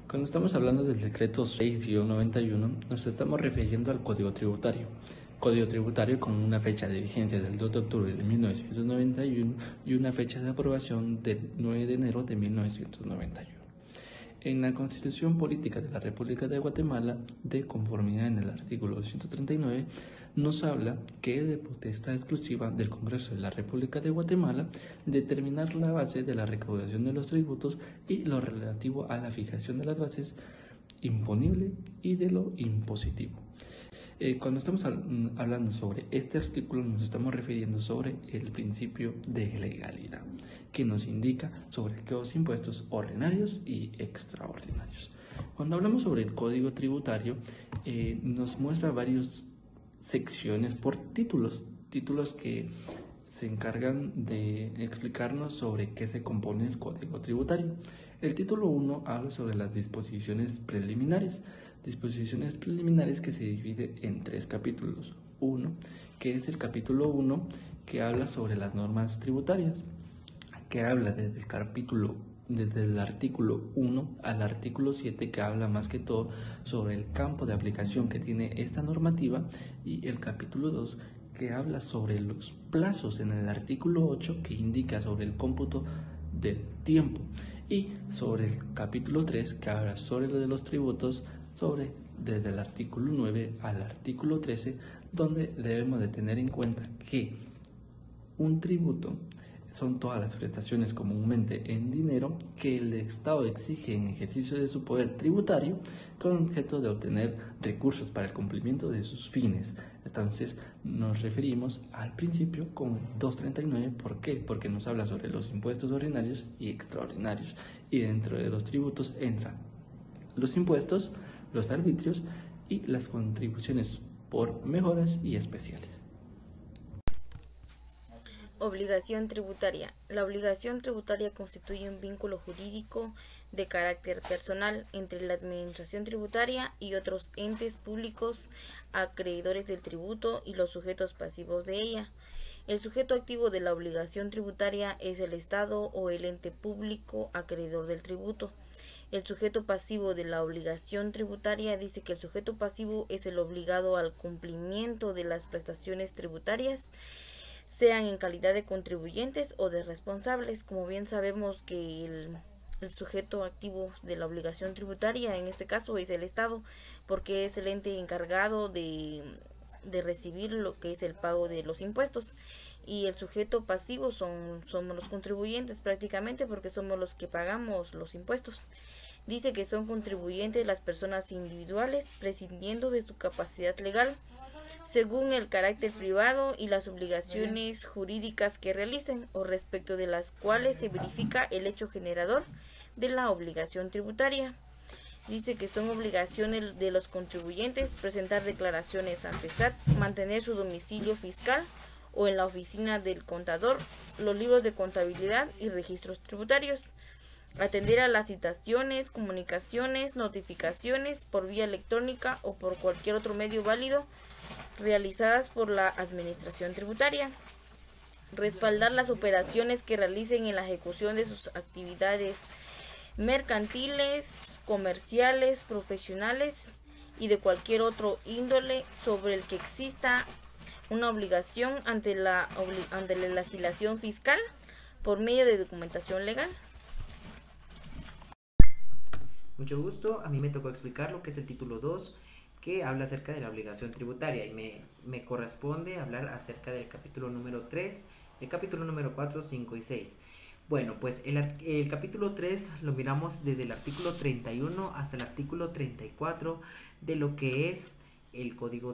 Cuando estamos hablando del decreto 6-91, nos estamos refiriendo al Código Tributario. Código Tributario con una fecha de vigencia del 2 de octubre de 1991 y una fecha de aprobación del 9 de enero de 1991. En la Constitución Política de la República de Guatemala, de conformidad en el artículo 139, nos habla que es de potestad exclusiva del Congreso de la República de Guatemala determinar la base de la recaudación de los tributos y lo relativo a la fijación de las bases imponible y de lo impositivo. Cuando estamos hablando sobre este artículo nos estamos refiriendo sobre el principio de legalidad, que nos indica sobre los impuestos ordinarios y extraordinarios. Cuando hablamos sobre el Código Tributario, nos muestra varias secciones por títulos que se encargan de explicarnos sobre qué se compone el Código Tributario. El título 1 habla sobre las disposiciones preliminares que se divide en 3 capítulos. Uno, que es el capítulo 1, que habla sobre las normas tributarias, que habla desde el artículo 1 al artículo 7, que habla más que todo sobre el campo de aplicación que tiene esta normativa, y el capítulo 2, que habla sobre los plazos en el artículo 8, que indica sobre el cómputo del tiempo, y sobre el capítulo 3, que habla sobre lo de los tributos, desde el artículo 9 al artículo 13, donde debemos de tener en cuenta que un tributo son todas las prestaciones comúnmente en dinero que el Estado exige en ejercicio de su poder tributario con objeto de obtener recursos para el cumplimiento de sus fines. Entonces nos referimos al principio con 239. ¿Por qué? Porque nos habla sobre los impuestos ordinarios y extraordinarios, y dentro de los tributos entran los impuestos, los arbitrios y las contribuciones por mejoras y especiales. Obligación tributaria. La obligación tributaria constituye un vínculo jurídico de carácter personal entre la administración tributaria y otros entes públicos acreedores del tributo y los sujetos pasivos de ella. El sujeto activo de la obligación tributaria es el Estado o el ente público acreedor del tributo. El sujeto pasivo de la obligación tributaria dice que el sujeto pasivo es el obligado al cumplimiento de las prestaciones tributarias, sean en calidad de contribuyentes o de responsables. Como bien sabemos que el sujeto activo de la obligación tributaria en este caso es el Estado, porque es el ente encargado de recibir lo que es el pago de los impuestos, y el sujeto pasivo somos los contribuyentes prácticamente, porque somos los que pagamos los impuestos. Dice que son contribuyentes las personas individuales prescindiendo de su capacidad legal, según el carácter privado y las obligaciones jurídicas que realicen, o respecto de las cuales se verifica el hecho generador de la obligación tributaria. Dice que son obligaciones de los contribuyentes presentar declaraciones ante SAT, mantener su domicilio fiscal o en la oficina del contador, los libros de contabilidad y registros tributarios, atender a las citaciones, comunicaciones, notificaciones por vía electrónica o por cualquier otro medio válido realizadas por la administración tributaria, respaldar las operaciones que realicen en la ejecución de sus actividades mercantiles, comerciales, profesionales y de cualquier otro índole sobre el que exista una obligación ante la legislación fiscal por medio de documentación legal. Mucho gusto, a mí me tocó explicar lo que es el título 2, que habla acerca de la obligación tributaria, y me corresponde hablar acerca del capítulo número 3, el capítulo número 4, 5 y 6. Bueno, pues el capítulo 3 lo miramos desde el artículo 31 hasta el artículo 34 de lo que es el código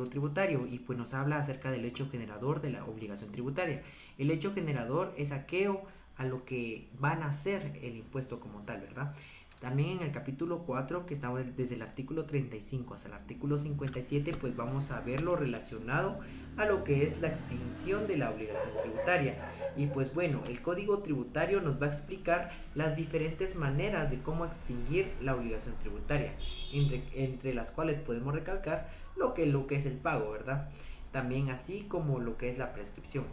tributario, y pues nos habla acerca del hecho generador de la obligación tributaria. El hecho generador es aquello a lo que van a hacer el impuesto como tal, ¿verdad? También en el capítulo 4, que está desde el artículo 35 hasta el artículo 57, pues vamos a ver lo relacionado a lo que es la extinción de la obligación tributaria. Y pues bueno, el código tributario nos va a explicar las diferentes maneras de cómo extinguir la obligación tributaria, entre las cuales podemos recalcar lo que es el pago, ¿verdad? También así como lo que es la prescripción.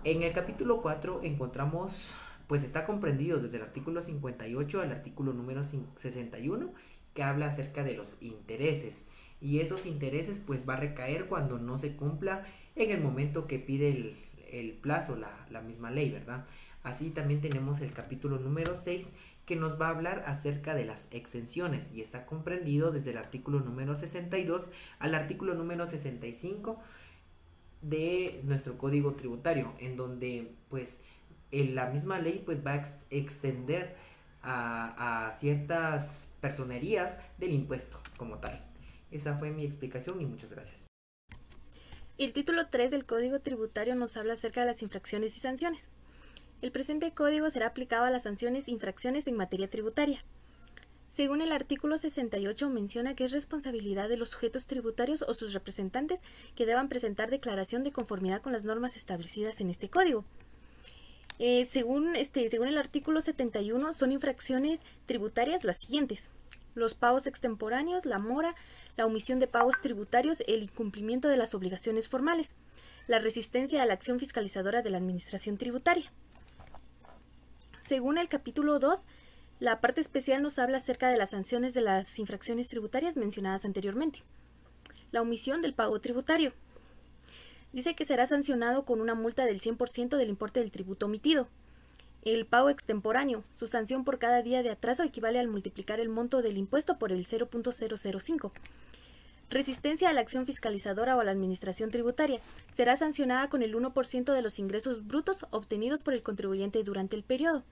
En el capítulo 4 encontramos pues está comprendido desde el artículo 58 al artículo número 61, que habla acerca de los intereses. Y esos intereses pues va a recaer cuando no se cumpla en el momento que pide el plazo, la misma ley, ¿verdad? Así también tenemos el capítulo número 6, que nos va a hablar acerca de las exenciones, y está comprendido desde el artículo número 62 al artículo número 65 de nuestro Código Tributario, en donde pues la misma ley pues va a extender a ciertas personerías del impuesto como tal. Esa fue mi explicación y muchas gracias. El título 3 del Código Tributario nos habla acerca de las infracciones y sanciones. El presente código será aplicado a las sanciones e infracciones en materia tributaria. Según el artículo 68, menciona que es responsabilidad de los sujetos tributarios o sus representantes que deban presentar declaración de conformidad con las normas establecidas en este código. Según el artículo 71, son infracciones tributarias las siguientes: los pagos extemporáneos, la mora, la omisión de pagos tributarios, el incumplimiento de las obligaciones formales, la resistencia a la acción fiscalizadora de la administración tributaria. Según el capítulo 2, la parte especial nos habla acerca de las sanciones de las infracciones tributarias mencionadas anteriormente. La omisión del pago tributario. Dice que será sancionado con una multa del 100% del importe del tributo omitido. El pago extemporáneo. Su sanción por cada día de atraso equivale al multiplicar el monto del impuesto por el 0.005. Resistencia a la acción fiscalizadora o a la administración tributaria. Será sancionada con el 1% de los ingresos brutos obtenidos por el contribuyente durante el periodo.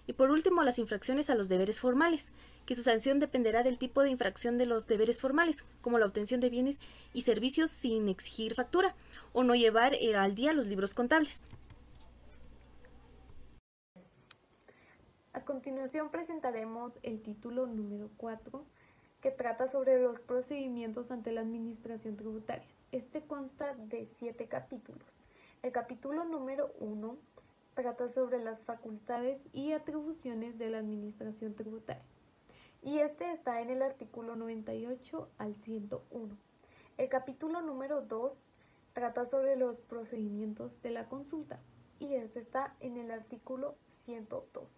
Y por último, las infracciones a los deberes formales, que su sanción dependerá del tipo de infracción de los deberes formales, como la obtención de bienes y servicios sin exigir factura, o no llevar al día los libros contables. A continuación presentaremos el título número 4, que trata sobre los procedimientos ante la administración tributaria. Este consta de 7 capítulos. El capítulo número 1 trata sobre las facultades y atribuciones de la administración tributaria, y este está en el artículo 98 al 101. El capítulo número 2 trata sobre los procedimientos de la consulta, y este está en el artículo 102.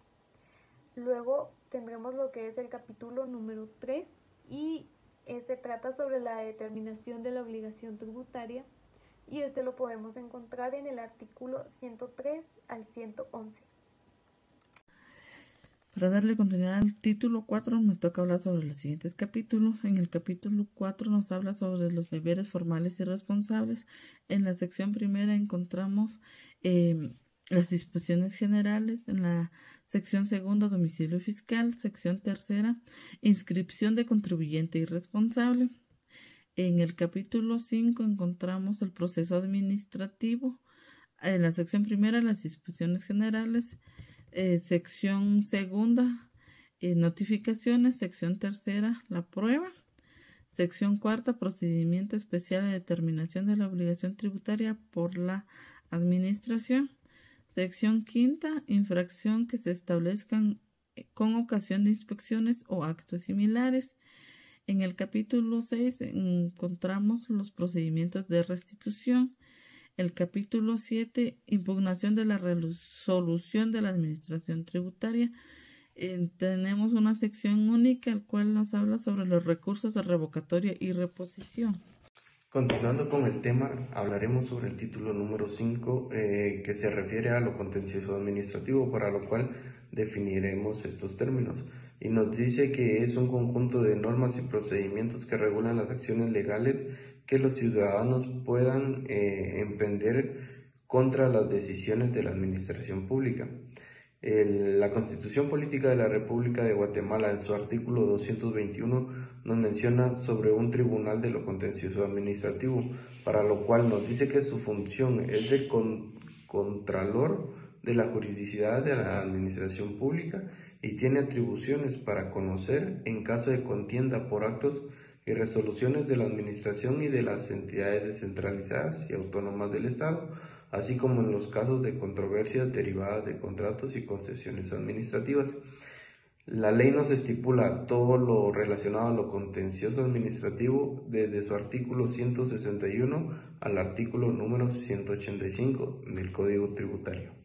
Luego tendremos lo que es el capítulo número 3, y este trata sobre la determinación de la obligación tributaria, y este lo podemos encontrar en el artículo 103 al 111. Para darle continuidad al título 4 me toca hablar sobre los siguientes capítulos. En el capítulo 4 nos habla sobre los deberes formales y responsables. En la sección primera encontramos las disposiciones generales. En la sección segunda, domicilio fiscal. Sección tercera, inscripción de contribuyente y responsable. En el capítulo 5 encontramos el proceso administrativo. En la sección primera, las disposiciones generales. Sección segunda, notificaciones. Sección tercera, la prueba. Sección cuarta, procedimiento especial de determinación de la obligación tributaria por la administración. Sección quinta, infracción que se establezcan con ocasión de inspecciones o actos similares. En el capítulo 6 encontramos los procedimientos de restitución. El capítulo 7, impugnación de la resolución de la administración tributaria. Tenemos una sección única, el cual nos habla sobre los recursos de revocatoria y reposición. Continuando con el tema, hablaremos sobre el título número 5, que se refiere a lo contencioso administrativo, para lo cual definiremos estos términos. Y nos dice que es un conjunto de normas y procedimientos que regulan las acciones legales que los ciudadanos puedan emprender contra las decisiones de la administración pública. La Constitución Política de la República de Guatemala, en su artículo 221, nos menciona sobre un tribunal de lo contencioso administrativo, para lo cual nos dice que su función es de contralor de la juridicidad de la administración pública y tiene atribuciones para conocer, en caso de contienda por actos y resoluciones de la administración y de las entidades descentralizadas y autónomas del Estado, así como en los casos de controversias derivadas de contratos y concesiones administrativas. La ley nos estipula todo lo relacionado a lo contencioso administrativo desde su artículo 161 al artículo número 185 del Código Tributario.